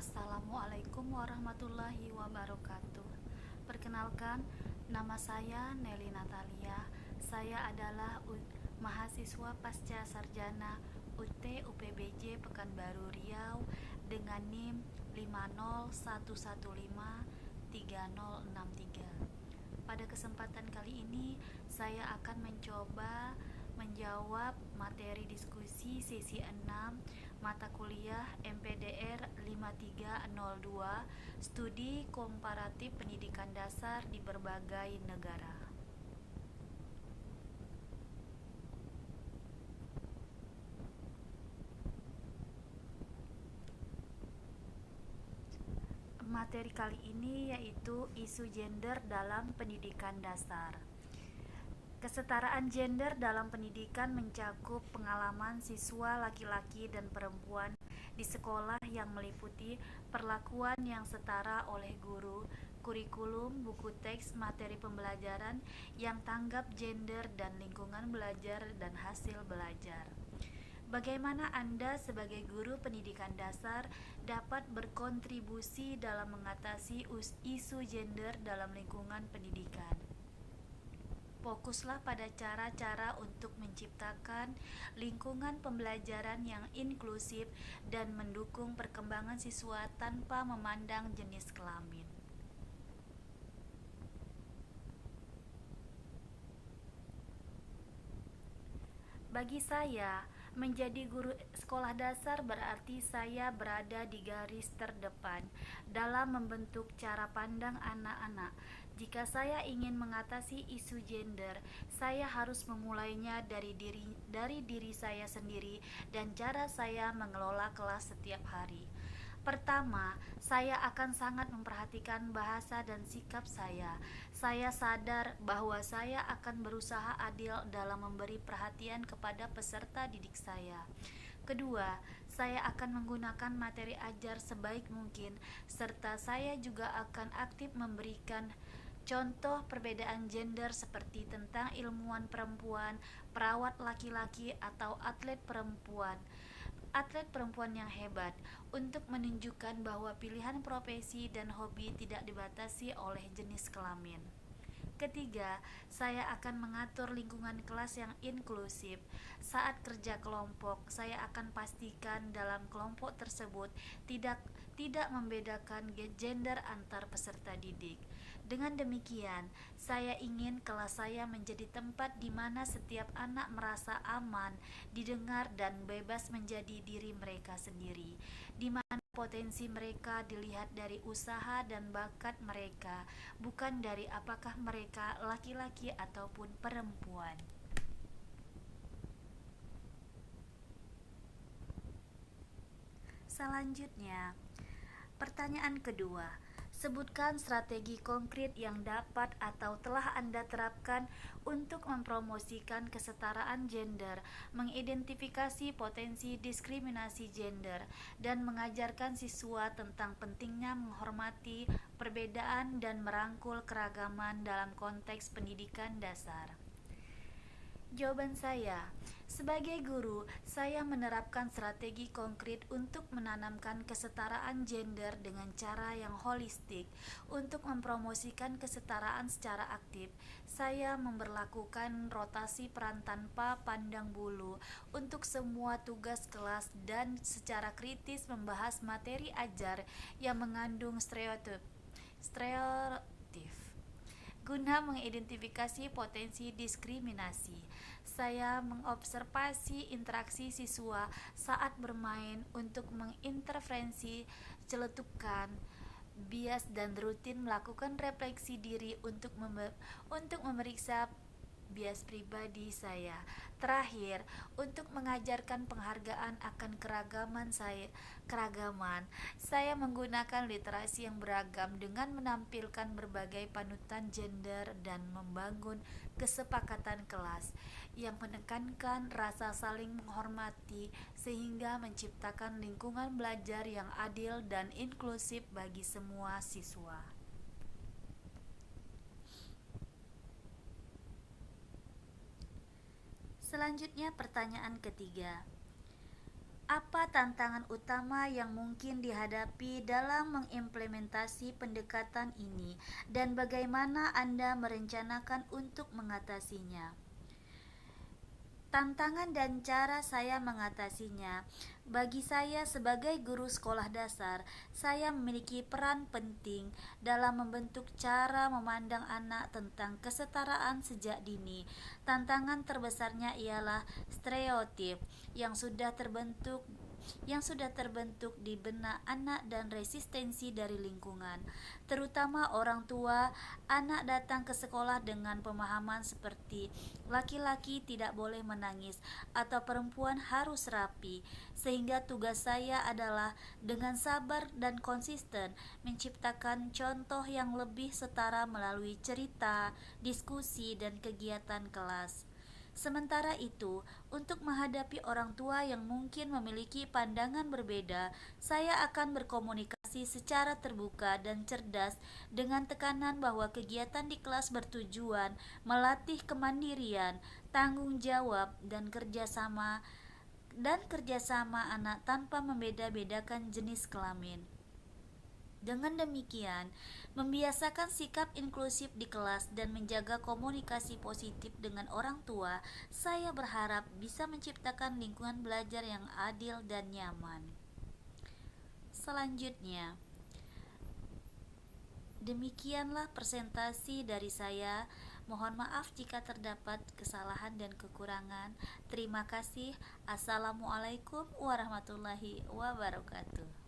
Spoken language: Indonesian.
Assalamualaikum warahmatullahi wabarakatuh. Perkenalkan, nama saya Nelly Natalia. Saya adalah mahasiswa pasca sarjana UT UPBJ Pekanbaru Riau dengan NIM 501153063. Pada kesempatan kali ini, saya akan mencoba menjawab materi diskusi sesi 6 mata kuliah MPDR 5302 Studi Komparatif Pendidikan Dasar di berbagai negara. Materi kali ini yaitu isu gender dalam pendidikan dasar. Kesetaraan gender dalam pendidikan mencakup pengalaman siswa laki-laki dan perempuan di sekolah yang meliputi perlakuan yang setara oleh guru, kurikulum, buku teks, materi pembelajaran yang tanggap gender dan lingkungan belajar dan hasil belajar. Bagaimana Anda sebagai guru pendidikan dasar dapat berkontribusi dalam mengatasi isu gender dalam lingkungan pendidikan? Fokuslah pada cara-cara untuk menciptakan lingkungan pembelajaran yang inklusif dan mendukung perkembangan siswa tanpa memandang jenis kelamin. Bagi saya, menjadi guru sekolah dasar berarti saya berada di garis terdepan dalam membentuk cara pandang anak-anak. Jika saya ingin mengatasi isu gender, saya harus memulainya dari diri saya sendiri dan cara saya mengelola kelas setiap hari. Pertama, saya akan sangat memperhatikan bahasa dan sikap saya. Saya sadar bahwa saya akan berusaha adil dalam memberi perhatian kepada peserta didik saya. Kedua, saya akan menggunakan materi ajar sebaik mungkin, serta saya juga akan aktif memberikan contoh perbedaan gender seperti tentang ilmuwan perempuan, perawat laki-laki, atau atlet perempuan yang hebat, untuk menunjukkan bahwa pilihan profesi dan hobi tidak dibatasi oleh jenis kelamin. Ketiga, saya akan mengatur lingkungan kelas yang inklusif. Saat kerja kelompok, saya akan pastikan dalam kelompok tersebut tidak membedakan gender antar peserta didik. Dengan demikian, saya ingin kelas saya menjadi tempat di mana setiap anak merasa aman, didengar, dan bebas menjadi diri mereka sendiri, di mana potensi mereka dilihat dari usaha dan bakat mereka, bukan dari apakah mereka laki-laki ataupun perempuan. Selanjutnya, pertanyaan kedua. Sebutkan strategi konkret yang dapat atau telah Anda terapkan untuk mempromosikan kesetaraan gender, mengidentifikasi potensi diskriminasi gender, dan mengajarkan siswa tentang pentingnya menghormati perbedaan dan merangkul keragaman dalam konteks pendidikan dasar. Jawaban saya, sebagai guru, saya menerapkan strategi konkret untuk menanamkan kesetaraan gender dengan cara yang holistik. Untuk mempromosikan kesetaraan secara aktif, saya memberlakukan rotasi peran tanpa pandang bulu untuk semua tugas kelas dan secara kritis membahas materi ajar yang mengandung stereotip guna mengidentifikasi potensi diskriminasi. Saya mengobservasi interaksi siswa saat bermain untuk mengintervensi celetukan bias dan rutin melakukan refleksi diri untuk memeriksa bias pribadi saya. Terakhir, untuk mengajarkan penghargaan akan saya menggunakan literasi yang beragam dengan menampilkan berbagai panutan gender dan membangun kesepakatan kelas yang menekankan rasa saling menghormati sehingga menciptakan lingkungan belajar yang adil dan inklusif bagi semua siswa. Selanjutnya, pertanyaan ketiga. Apa tantangan utama yang mungkin dihadapi dalam mengimplementasi pendekatan ini, dan bagaimana Anda merencanakan untuk mengatasinya? Tantangan dan cara saya mengatasinya. Bagi saya sebagai guru sekolah dasar, saya memiliki peran penting dalam membentuk cara memandang anak tentang kesetaraan sejak dini. Tantangan terbesarnya ialah stereotip yang sudah terbentuk di benak anak dan resistensi dari lingkungan, terutama orang tua. Anak datang ke sekolah dengan pemahaman seperti laki-laki tidak boleh menangis atau perempuan harus rapi, sehingga tugas saya adalah dengan sabar dan konsisten menciptakan contoh yang lebih setara melalui cerita, diskusi, dan kegiatan kelas. Sementara itu, untuk menghadapi orang tua yang mungkin memiliki pandangan berbeda, saya akan berkomunikasi secara terbuka dan cerdas dengan tekanan bahwa kegiatan di kelas bertujuan melatih kemandirian, tanggung jawab, dan kerjasama anak tanpa membeda-bedakan jenis kelamin. Dengan demikian, membiasakan sikap inklusif di kelas dan menjaga komunikasi positif dengan orang tua, saya berharap bisa menciptakan lingkungan belajar yang adil dan nyaman. Selanjutnya, demikianlah presentasi dari saya. Mohon maaf jika terdapat kesalahan dan kekurangan. Terima kasih. Assalamualaikum warahmatullahi wabarakatuh.